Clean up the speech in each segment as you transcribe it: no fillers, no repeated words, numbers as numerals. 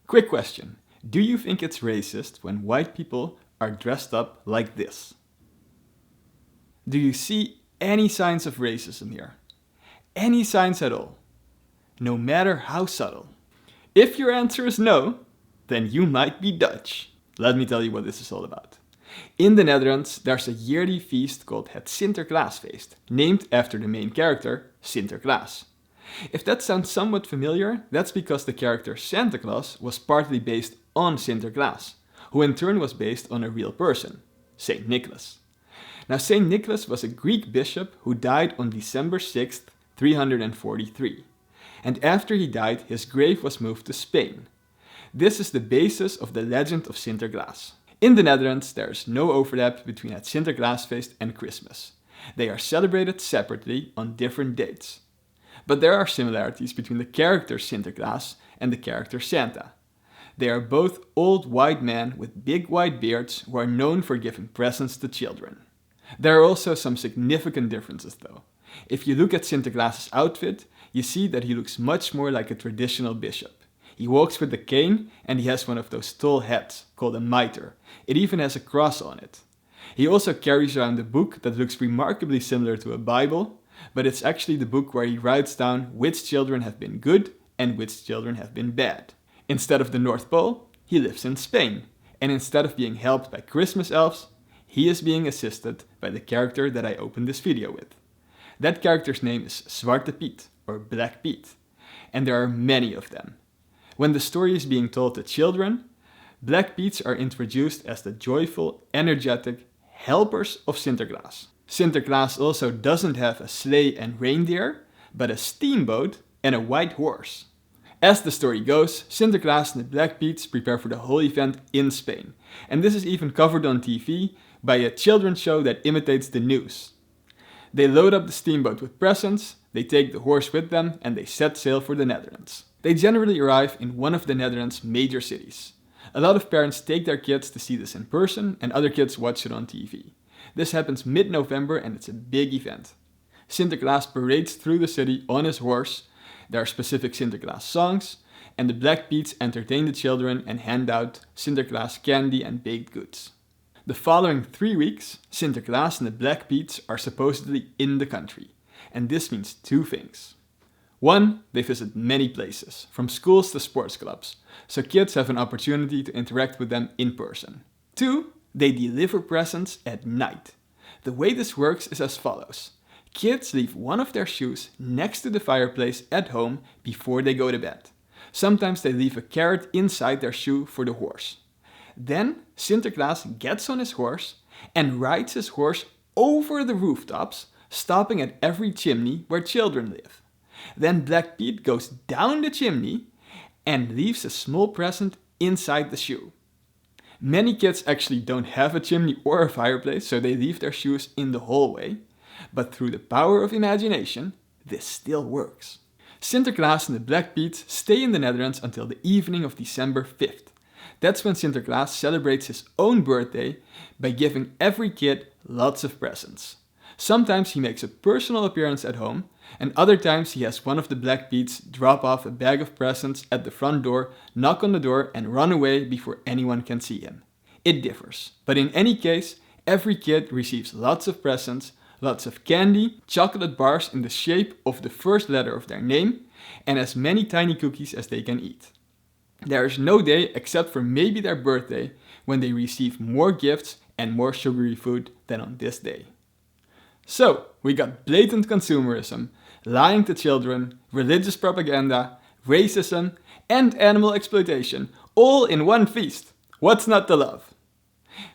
Quick question. Do you think it's racist when white people are dressed up like this? Do you see any signs of racism here? Any signs at all? No matter how subtle. If your answer is no, then you might be Dutch. Let me tell you what this is all about. In the Netherlands, there's a yearly feast called het Sinterklaasfeest, named after the main character, Sinterklaas. If that sounds somewhat familiar, that's because the character Santa Claus was partly based on Sinterklaas, who in turn was based on a real person, Saint Nicholas. Now, Saint Nicholas was a Greek bishop who died on December 6th, 343. And after he died, his grave was moved to Spain. This is the basis of the legend of Sinterklaas. In the Netherlands, there is no overlap between het Sinterklaasfeest and Christmas. They are celebrated separately on different dates. But there are similarities between the character Sinterklaas and the character Santa. They are both old white men with big white beards who are known for giving presents to children. There are also some significant differences though. If you look at Sinterklaas' outfit, you see that he looks much more like a traditional bishop. He walks with a cane and he has one of those tall hats called a mitre. It even has a cross on it. He also carries around a book that looks remarkably similar to a Bible, but it's actually the book where he writes down which children have been good and which children have been bad. Instead of the North Pole, he lives in Spain, and instead of being helped by Christmas elves, he is being assisted by the character that I opened this video with. That character's name is Zwarte Piet, or Blackbeat, and there are many of them. When the story is being told to children, Blackbeats are introduced as the joyful, energetic helpers of Sinterklaas. Sinterklaas also doesn't have a sleigh and reindeer, but a steamboat and a white horse. As the story goes, Sinterklaas and the Blackbeats prepare for the whole event in Spain, and this is even covered on TV by a children's show that imitates the news. They load up the steamboat with presents, they take the horse with them, and they set sail for the Netherlands. They generally arrive in one of the Netherlands' major cities. A lot of parents take their kids to see this in person, and other kids watch it on TV. This happens mid-November and it's a big event. Sinterklaas parades through the city on his horse, there are specific Sinterklaas songs, and the Blackbeats entertain the children and hand out Sinterklaas candy and baked goods. The following 3 weeks, Sinterklaas and the Blackbeats are supposedly in the country, and this means two things. One, they visit many places, from schools to sports clubs, so kids have an opportunity to interact with them in person. Two, they deliver presents at night. The way this works is as follows. Kids leave one of their shoes next to the fireplace at home before they go to bed. Sometimes they leave a carrot inside their shoe for the horse. Then Sinterklaas gets on his horse and rides his horse over the rooftops, stopping at every chimney where children live. Then Blackbeat goes down the chimney and leaves a small present inside the shoe. Many kids actually don't have a chimney or a fireplace, so they leave their shoes in the hallway. But through the power of imagination, this still works. Sinterklaas and the Blackbeats stay in the Netherlands until the evening of December 5th. That's when Sinterklaas celebrates his own birthday by giving every kid lots of presents. Sometimes he makes a personal appearance at home, and other times he has one of the Blackbeats drop off a bag of presents at the front door, knock on the door and run away before anyone can see him. It differs, but in any case, every kid receives lots of presents, lots of candy, chocolate bars in the shape of the first letter of their name, and as many tiny cookies as they can eat. There is no day except for maybe their birthday when they receive more gifts and more sugary food than on this day. So, we got blatant consumerism, lying to children, religious propaganda, racism, and animal exploitation, all in one feast. What's not to love?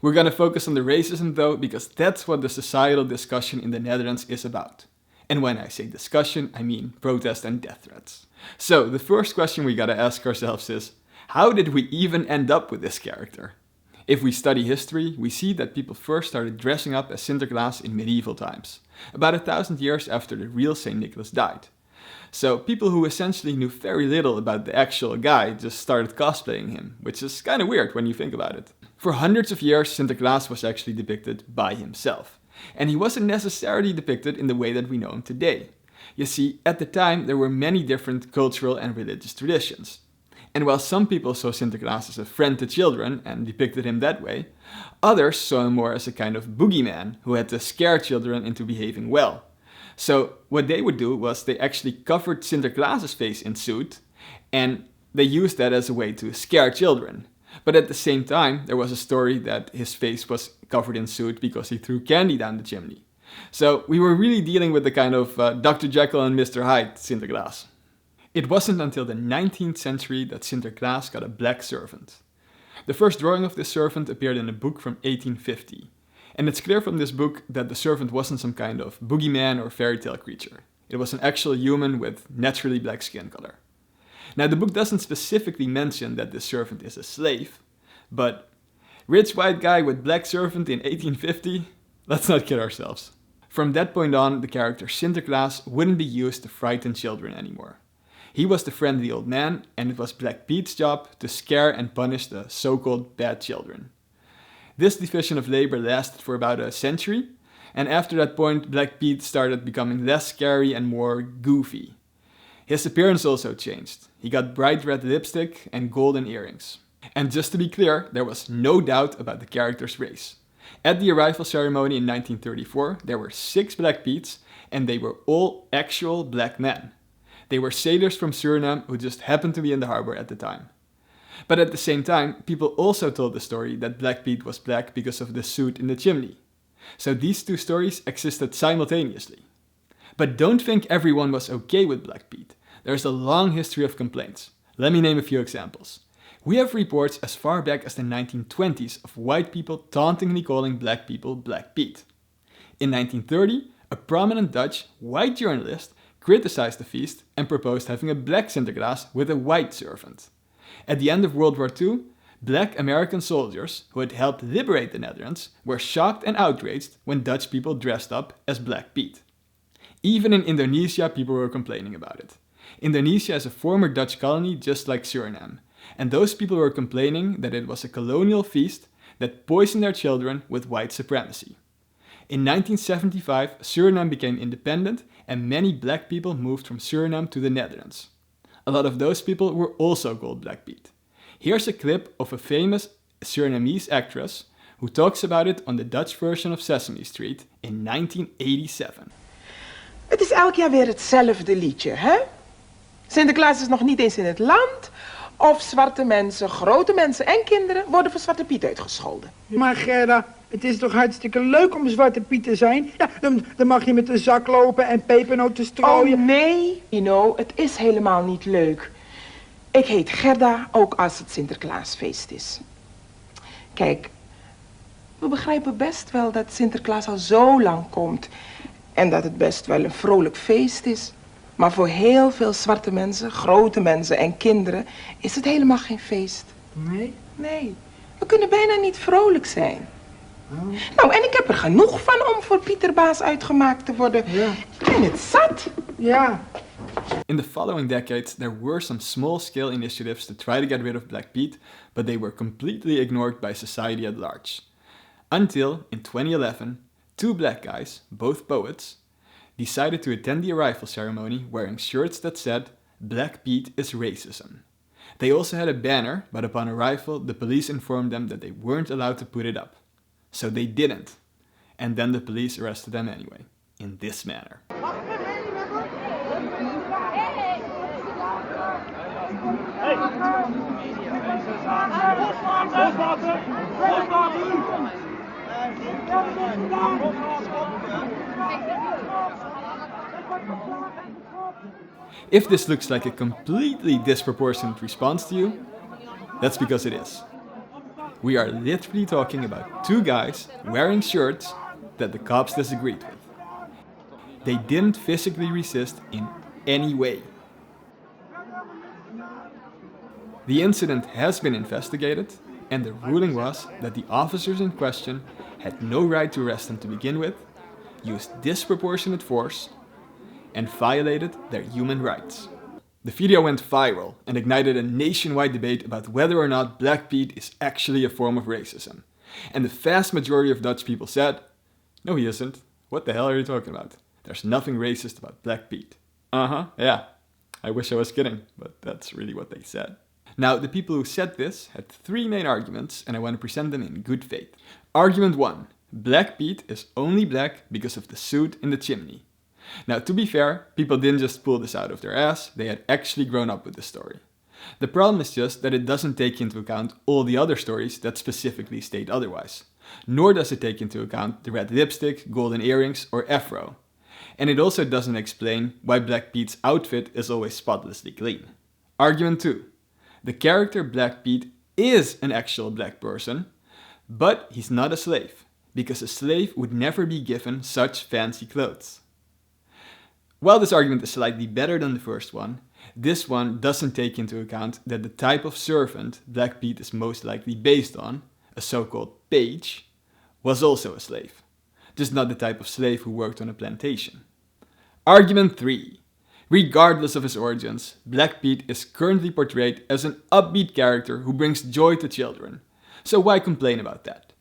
We're gonna focus on the racism though, because that's what the societal discussion in the Netherlands is about. And when I say discussion, I mean protest and death threats. So, the first question we gotta ask ourselves is, how did we even end up with this character? If we study history, we see that people first started dressing up as Sinterklaas in medieval times, about 1,000 years after the real Saint Nicholas died. So people who essentially knew very little about the actual guy just started cosplaying him, which is kind of weird when you think about it. For hundreds of years, Sinterklaas was actually depicted by himself, and he wasn't necessarily depicted in the way that we know him today. You see, at the time there were many different cultural and religious traditions. And while some people saw Sinterklaas as a friend to children and depicted him that way, others saw him more as a kind of boogeyman who had to scare children into behaving well. So what they would do was they actually covered Sinterklaas's face in soot, and they used that as a way to scare children. But at the same time, there was a story that his face was covered in soot because he threw candy down the chimney. So we were really dealing with the kind of Dr. Jekyll and Mr. Hyde Sinterklaas. It wasn't until the 19th century that Sinterklaas got a black servant. The first drawing of this servant appeared in a book from 1850. And it's clear from this book that the servant wasn't some kind of boogeyman or fairy tale creature. It was an actual human with naturally black skin color. Now the book doesn't specifically mention that this servant is a slave, but rich white guy with black servant in 1850? Let's not kid ourselves. From that point on, the character Sinterklaas wouldn't be used to frighten children anymore. He was the friendly old man, and it was Blackbeat's job to scare and punish the so-called bad children. This division of labor lasted for about a century, and after that point Blackbeat started becoming less scary and more goofy. His appearance also changed. He got bright red lipstick and golden earrings. And just to be clear, there was no doubt about the character's race. At the arrival ceremony in 1934, there were 6 Blackbeats, and they were all actual black men. They were sailors from Suriname who just happened to be in the harbor at the time. But at the same time, people also told the story that Blackbeat was black because of the soot in the chimney. So these two stories existed simultaneously. But don't think everyone was okay with Blackbeat. There's a long history of complaints. Let me name a few examples. We have reports as far back as the 1920s of white people tauntingly calling black people Blackbeat. In 1930, a prominent Dutch white journalist criticized the feast and proposed having a black Sinterklaas with a white servant. At the end of World War II, black American soldiers who had helped liberate the Netherlands were shocked and outraged when Dutch people dressed up as Blackbeat. Even in Indonesia, people were complaining about it. Indonesia is a former Dutch colony just like Suriname, and those people were complaining that it was a colonial feast that poisoned their children with white supremacy. In 1975, Suriname became independent and many black people moved from Suriname to the Netherlands. A lot of those people were also called Blackbeat. Here's a clip of a famous Surinamese actress who talks about it on the Dutch version of Sesame Street in 1987. Het is elk jaar weer hetzelfde liedje, hè? Sinterklaas is nog niet eens in het land. Of zwarte mensen, grote mensen en kinderen worden voor Zwarte Piet uitgescholden. Maar Gerda, het is toch hartstikke leuk om Zwarte Piet te zijn? Ja, dan mag je met de zak lopen en pepernoten strooien. Oh nee, Ino, het is helemaal niet leuk. Ik heet Gerda, ook als het Sinterklaasfeest is. Kijk, we begrijpen best wel dat Sinterklaas al zo lang komt. En dat het best wel een vrolijk feest is. Maar voor heel veel zwarte mensen, grote mensen en kinderen is het helemaal geen feest. Nee? Nee, we kunnen bijna niet vrolijk zijn. Oh. Nou, en ik heb er genoeg van om voor Pieterbaas uitgemaakt te worden. Ja. Ik ben het zat. Ja. In the following decades, there were some small-scale initiatives to try to get rid of Blackbeat, but they were completely ignored by society at large. Until, in 2011, 2 black guys, both poets, decided to attend the arrival ceremony wearing shirts that said, "Blackbeat is racism." They also had a banner, but upon arrival, the police informed them that they weren't allowed to put it up. So they didn't. And then the police arrested them anyway, in this manner. If this looks like a completely disproportionate response to you, that's because it is. We are literally talking about 2 guys wearing shirts that the cops disagreed with. They didn't physically resist in any way. The incident has been investigated, and the ruling was that the officers in question had no right to arrest them to begin with, used disproportionate force, and violated their human rights. The video went viral and ignited a nationwide debate about whether or not Blackbeat is actually a form of racism. And the vast majority of Dutch people said, "No, he isn't. What the hell are you talking about? There's nothing racist about Blackbeat." Yeah. I wish I was kidding, but that's really what they said. Now, the people who said this had 3 main arguments, and I want to present them in good faith. Argument 1. Blackbeat is only black because of the suit in the chimney. Now, to be fair, people didn't just pull this out of their ass, they had actually grown up with the story. The problem is just that it doesn't take into account all the other stories that specifically state otherwise. Nor does it take into account the red lipstick, golden earrings, or afro. And it also doesn't explain why Blackbeat's outfit is always spotlessly clean. Argument 2. The character Blackbeat is an actual black person, but he's not a slave, because a slave would never be given such fancy clothes. While this argument is slightly better than the first one, this one doesn't take into account that the type of servant Blackbeat is most likely based on, a so-called page, was also a slave, just not the type of slave who worked on a plantation. Argument 3. Regardless of his origins, Blackbeat is currently portrayed as an upbeat character who brings joy to children. So why complain about that?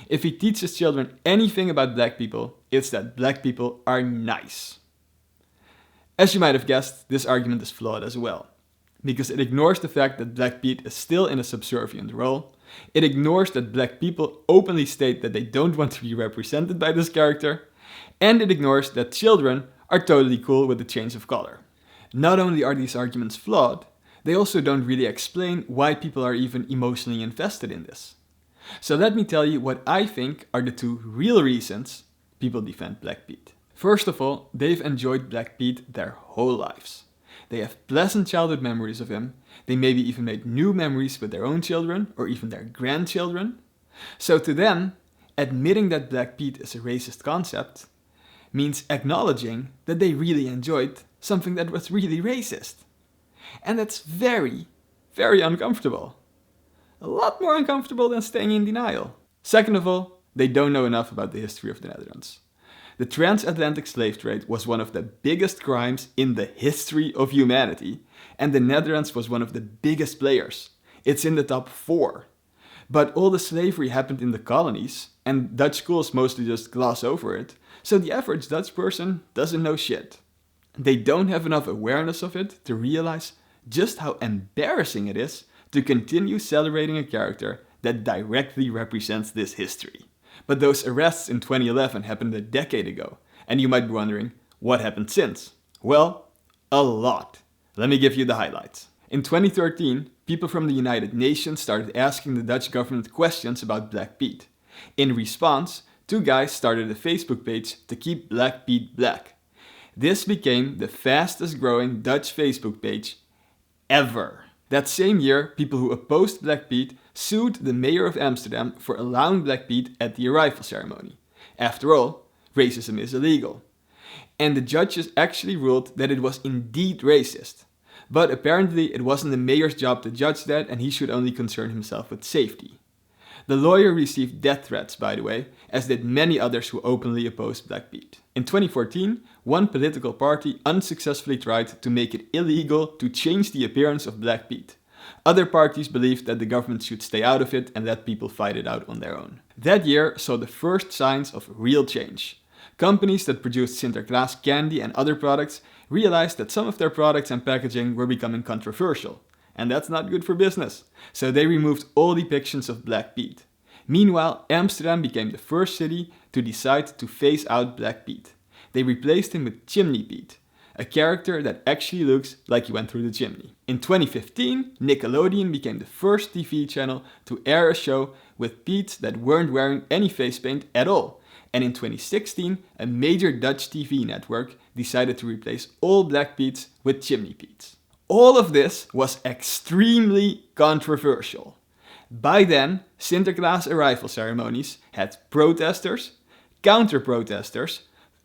If he teaches children anything about black people, it's that black people are nice. As you might have guessed, this argument is flawed as well, because it ignores the fact that Blackbeat is still in a subservient role, it ignores that black people openly state that they don't want to be represented by this character, and it ignores that children are totally cool with the change of color. Not only are these arguments flawed, they also don't really explain why people are even emotionally invested in this. So let me tell you what I think are the 2 real reasons people defend Blackbeat. First of all, they've enjoyed Blackbeat their whole lives. They have pleasant childhood memories of him, they maybe even made new memories with their own children or even their grandchildren. So to them, admitting that Blackbeat is a racist concept means acknowledging that they really enjoyed something that was really racist. And that's very, very uncomfortable. A lot more uncomfortable than staying in denial. Second of all, they don't know enough about the history of the Netherlands. The transatlantic slave trade was one of the biggest crimes in the history of humanity, and the Netherlands was one of the biggest players. It's in the top 4. But all the slavery happened in the colonies, and Dutch schools mostly just gloss over it, so the average Dutch person doesn't know shit. They don't have enough awareness of it to realize just how embarrassing it is to continue celebrating a character that directly represents this history. But those arrests in 2011 happened a decade ago, and you might be wondering, what happened since? Well, a lot. Let me give you the highlights. In 2013, people from the United Nations started asking the Dutch government questions about Blackbeat. In response, 2 guys started a Facebook page to keep Blackbeat black. This became the fastest growing Dutch Facebook page ever. That same year, people who opposed Blackbeat sued the mayor of Amsterdam for allowing Blackbeat at the arrival ceremony. After all, racism is illegal. And the judges actually ruled that it was indeed racist. But apparently it wasn't the mayor's job to judge that, and he should only concern himself with safety. The lawyer received death threats, by the way, as did many others who openly opposed Blackbeat. In 2014, one political party unsuccessfully tried to make it illegal to change the appearance of Blackbeat. Other parties believed that the government should stay out of it and let people fight it out on their own. That year saw the first signs of real change. Companies that produced Sinterklaas candy and other products realized that some of their products and packaging were becoming controversial. And that's not good for business, so they removed all depictions of Blackbeat. Meanwhile, Amsterdam became the first city to decide to phase out Blackbeat. They replaced him with Chimney Pete, a character that actually looks like he went through the chimney. In 2015, Nickelodeon became the first TV channel to air a show with Pete's that weren't wearing any face paint at all. And in 2016, a major Dutch TV network decided to replace all Blackbeats with Chimney Petes. All of this was extremely controversial. By then, Sinterklaas arrival ceremonies had protesters, counter-protesters,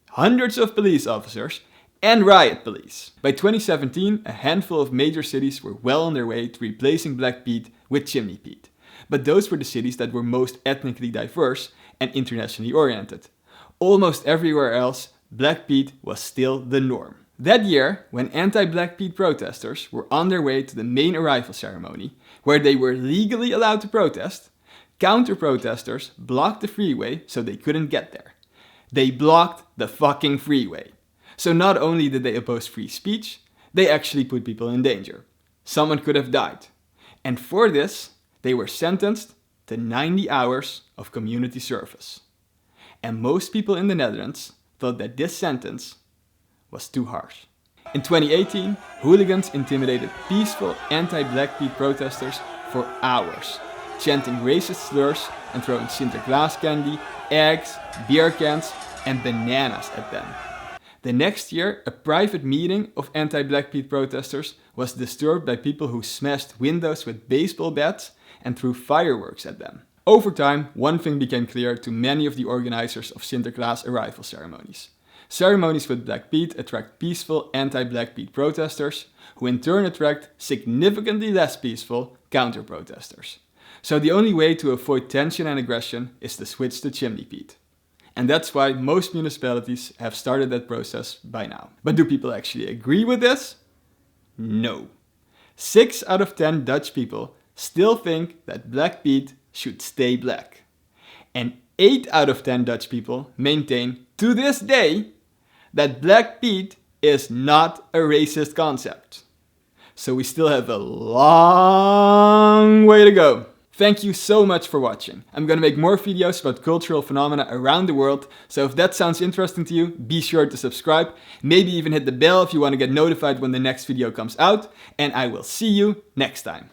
hundreds of police officers, and riot police. By 2017, a handful of major cities were well on their way to replacing Blackbeat with Chimney Pete. But those were the cities that were most ethnically diverse and internationally oriented. Almost everywhere else, Blackbeat was still the norm. That year, when anti-Blackbeat protesters were on their way to the main arrival ceremony, where they were legally allowed to protest, counter-protesters blocked the freeway so they couldn't get there. They blocked the fucking freeway. So not only did they oppose free speech, they actually put people in danger. Someone could have died. And for this, they were sentenced to 90 hours of community service. And most people in the Netherlands thought that this sentence was too harsh. In 2018, hooligans intimidated peaceful anti-Blackbeat protesters for hours, chanting racist slurs and throwing Sinterklaas candy, eggs, beer cans and bananas at them. The next year, a private meeting of anti-Blackbeat protesters was disturbed by people who smashed windows with baseball bats and threw fireworks at them. Over time, one thing became clear to many of the organizers of Sinterklaas arrival ceremonies. Ceremonies with Blackbeat attract peaceful anti-Blackbeat protesters, who in turn attract significantly less peaceful counter-protesters. So the only way to avoid tension and aggression is to switch to Chimney Pete. And that's why most municipalities have started that process by now. But do people actually agree with this? No. 6 out of 10 Dutch people still think that Blackbeat should stay black. And 8 out of 10 Dutch people maintain to this day that Blackbeat is not a racist concept. So we still have a long way to go. Thank you so much for watching. I'm gonna make more videos about cultural phenomena around the world, so if that sounds interesting to you, be sure to subscribe. Maybe even hit the bell if you want to get notified when the next video comes out, and I will see you next time.